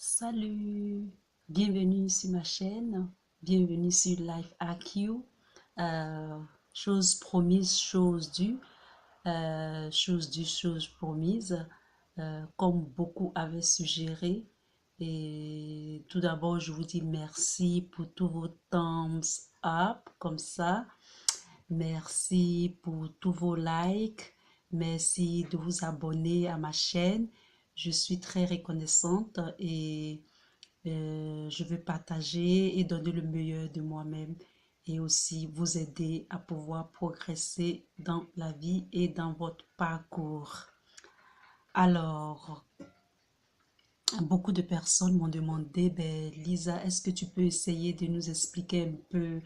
Salut, bienvenue sur ma chaîne, bienvenue sur Life AQ. Chose promise, chose promise, comme beaucoup avaient suggéré. Et tout d'abord, je vous dis merci pour tous vos thumbs up, comme ça. Merci pour tous vos likes. Merci de vous abonner à ma chaîne. Je suis très reconnaissante et je veux partager et donner le meilleur de moi-même et aussi vous aider à pouvoir progresser dans la vie et dans votre parcours. Alors, beaucoup de personnes m'ont demandé, ben, Lisa, est-ce que tu peux essayer de nous expliquer un peu,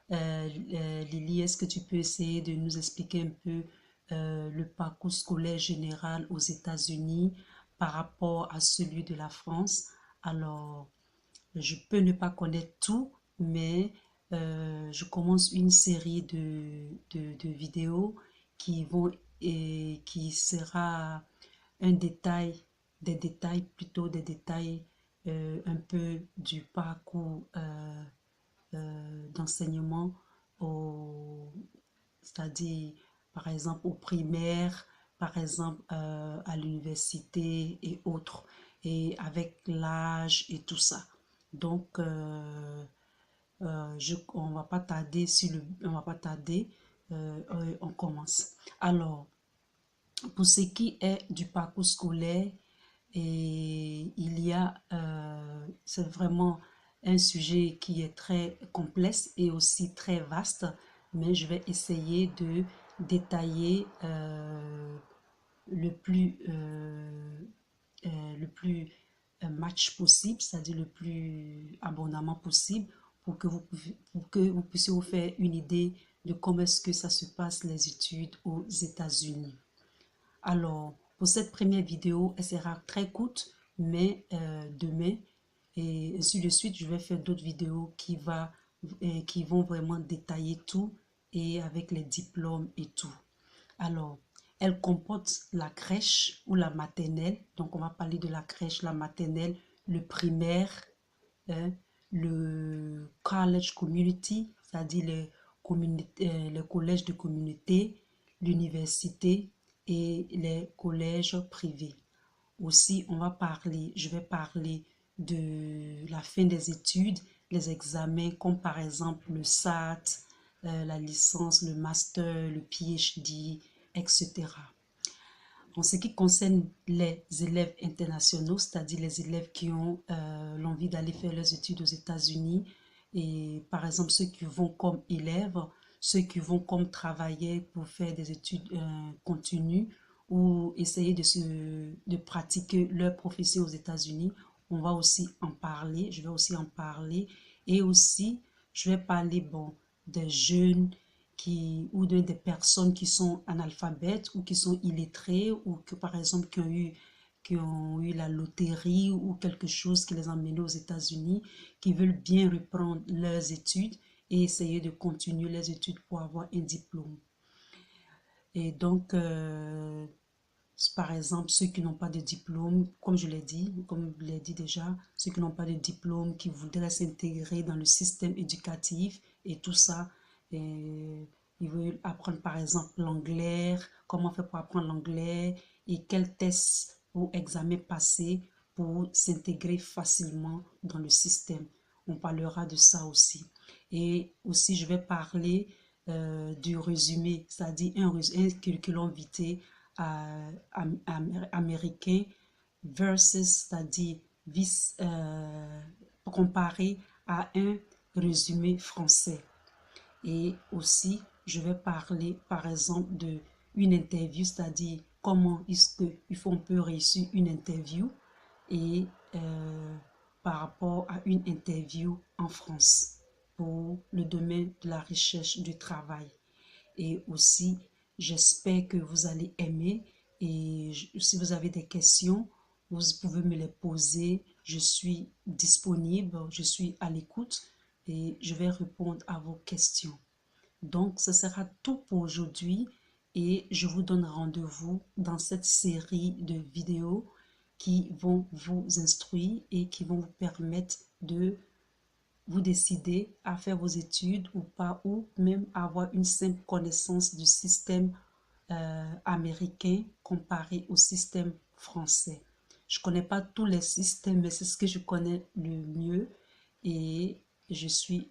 Lily, est-ce que tu peux essayer de nous expliquer un peu le parcours scolaire général aux États-Unis par rapport à celui de la France? Alors, je peux ne pas connaître tout, mais je commence une série de vidéos qui vont et qui sera un détail, des détails, plutôt des détails un peu du parcours d'enseignement, c'est-à-dire par exemple au primaire, par exemple à l'université et autres, et avec l'âge et tout ça. Donc, on va pas tarder on va pas tarder, on commence. Alors, pour ce qui est du parcours scolaire, et c'est vraiment un sujet qui est très complexe et aussi très vaste, mais je vais essayer de détailler le plus, le plus match possible, c'est-à-dire le plus abondamment possible pour que vous puissiez vous faire une idée de comment est-ce que ça se passe les études aux États-Unis. Alors, pour cette première vidéo, elle sera très courte, mais demain, et ainsi de suite, je vais faire d'autres vidéos qui vont vraiment détailler tout et avec les diplômes et tout. Alors, elle comporte la crèche ou la maternelle. Donc, on va parler de la crèche, la maternelle, le primaire, hein, le college community, c'est-à-dire les collèges de communauté, l'université et les collèges privés. Aussi, je vais parler de la fin des études, les examens comme par exemple le SAT, la licence, le master, le PhD, etc. En ce qui concerne les élèves internationaux, c'est-à-dire les élèves qui ont l'envie d'aller faire leurs études aux États-Unis, et par exemple ceux qui vont comme élèves, ceux qui vont comme travailler pour faire des études continues ou essayer de pratiquer leur profession aux États-Unis, on va aussi en parler, je vais aussi en parler, et aussi je vais parler bon, des jeunes ou des personnes qui sont analphabètes ou qui sont illettrées ou que par exemple qui ont eu la loterie ou quelque chose qui les a menés aux États-Unis, qui veulent bien reprendre leurs études et essayer de continuer les études pour avoir un diplôme. Et donc, par exemple, ceux qui n'ont pas de diplôme, comme je l'ai dit déjà, ceux qui n'ont pas de diplôme, qui voudraient s'intégrer dans le système éducatif et tout ça, et ils veulent apprendre par exemple l'anglais, comment faire pour apprendre l'anglais et quels tests ou examens passer pour s'intégrer facilement dans le système. On parlera de ça aussi. Et aussi, je vais parler du résumé, c'est-à-dire un curriculum vitae américain versus, c'est-à-dire comparé à un résumé français. Et aussi, je vais parler, par exemple, de une interview, c'est-à-dire comment est-ce qu'il faut un peu réussir une interview et par rapport à une interview en France pour le domaine de la recherche du travail. Et aussi, j'espère que vous allez aimer et si vous avez des questions, vous pouvez me les poser. Je suis disponible, je suis à l'écoute et je vais répondre à vos questions. Donc, ce sera tout pour aujourd'hui et je vous donne rendez-vous dans cette série de vidéos qui vont vous instruire et qui vont vous permettre de vous décider à faire vos études ou pas, ou même avoir une simple connaissance du système américain comparé au système français. Je ne connais pas tous les systèmes, mais c'est ce que je connais le mieux et je suis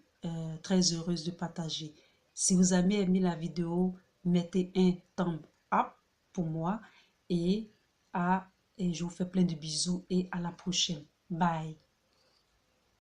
très heureuse de partager. Si vous avez aimé la vidéo, mettez un thumb up pour moi et, et je vous fais plein de bisous et à la prochaine. Bye.